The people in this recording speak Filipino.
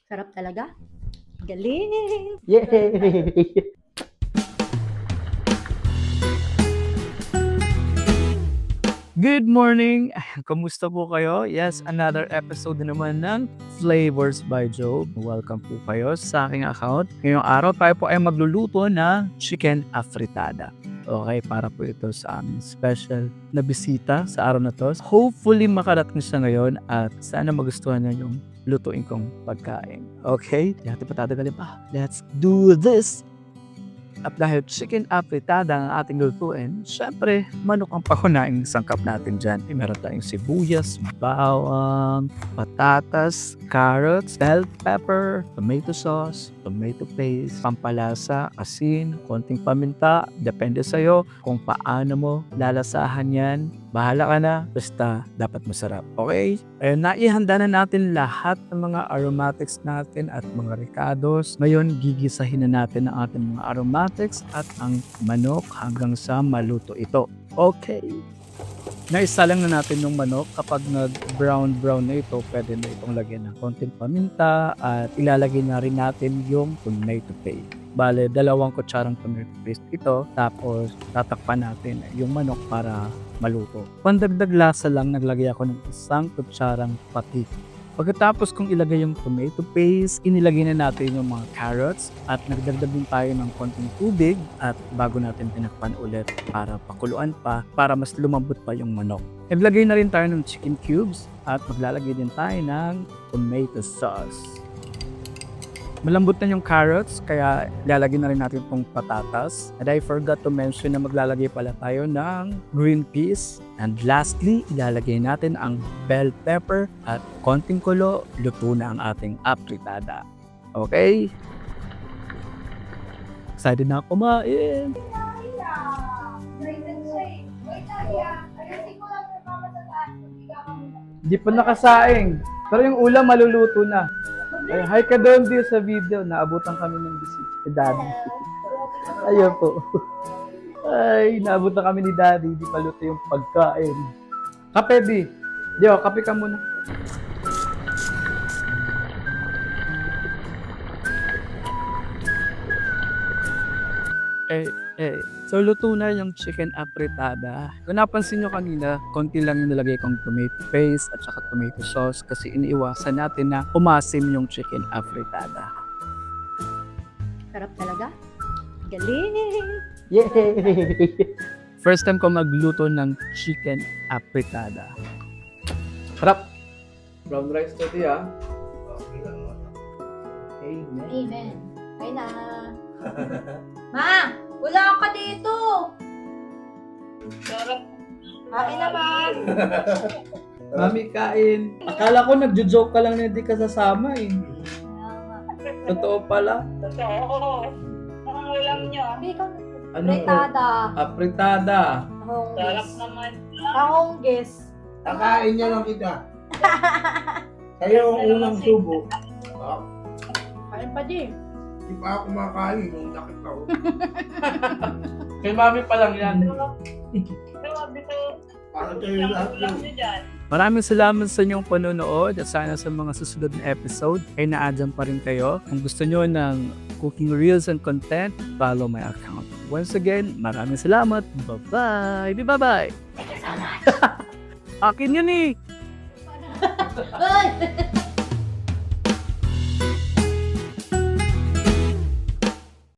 Sarap talaga. Galing! Yay! Good morning! Kamusta po kayo? Yes, another episode na naman ng Flavors by Job. Welcome po kayo sa aking account. Ngayong araw tayo po ay magluluto ng chicken afritada. Okay, para po ito sa aming special na bisita sa araw na to. Hopefully makarating siya ngayon at sana magustuhan niya yung lutuin kong pagkain. Okay? Di natin patatagalin pa. Let's do this! At dahil chicken afritada ang ating lutuin, syempre, manok ang pahunaing sangkap natin dyan. Meron tayong sibuyas, bawang, patatas, carrots, bell pepper, tomato sauce, tomato paste, pampalasa, asin, konting paminta. Depende sa'yo kung paano mo lalasahan yan. Bahala ka na, basta dapat masarap. Okay? Ayun, naihanda na natin lahat ng mga aromatics natin at mga ricados. Ngayon, gigisahin na natin ang ating mga aromatics at ang manok hanggang sa maluto ito. Okay. Naisa lang na natin yung manok. Kapag nag-brown na ito, pwede na itong lagyan ng konting paminta at ilalagay na rin natin yung tomato paste. Bale, 2 kutsarang tomato paste ito. Tapos, tatakpan natin yung manok para maluto. Pandagdag lasa lang, naglagay ako ng 1 kutsarang patik. Pagkatapos kung ilagay yung tomato paste, inilagay na natin yung mga carrots at nagdagdag din tayo ng konting tubig at bago natin tinakpan ulit para pakuluan pa para mas lumambot pa yung manok. Ilagay na rin tayo ng chicken cubes at maglalagay din tayo ng tomato sauce. Malambot na yung carrots, kaya ilalagay na rin natin itong patatas. And I forgot to mention na maglalagay pala tayo ng green peas. And lastly, ilalagay natin ang bell pepper at konting kulo, luto na ang ating afritada. Okay? Excited na ako kumain! Hindi pa nakasaing. Pero yung ulam maluluto na. Ay, hi ka doon din sa video. Naabutan kami ng bisita ni Daddy. Ayun po. Ay, naabutan kami ni Daddy. Di pa luto yung pagkain. Kape, Di. Dio, kape ka muna. So luto na yung chicken afritada. Kung napansin nyo kanina, konti lang yung nilagay kong tomato paste at saka tomato sauce kasi iniiwasan natin na umasim yung chicken afritada. Sarap talaga. Galing! Yay! First time ko magluto ng chicken afritada. Harap! Brown rice to diya. Amen. Amen. Ay na! Ma! Wala ka dito! Sarap. Kain naman! Mami, kain. Akala ko nagjo-joke ka lang na hindi ka sasama eh. Totoo pala. Totoo. Ang ulam nyo. Hindi ka Ano? fritada. Afritada. Sarap Kahonggis. naman. Kahonggis. Kakain niya lang kita. Kayo ang unang subo. Kain pa di. Di pa ako kumakain nung nakita ko. Kay mami pa lang yan. Sabi ko, Para kayo ang lahat ulam yun. nyo dyan. Maraming salamat sa inyong panonood at sana sa mga susunod na episode ay naadyan pa rin kayo. Kung gusto nyo ng cooking reels and content, follow my account. Once again, maraming salamat. Bye-bye! Bye-bye! Akin yun eh! Ay!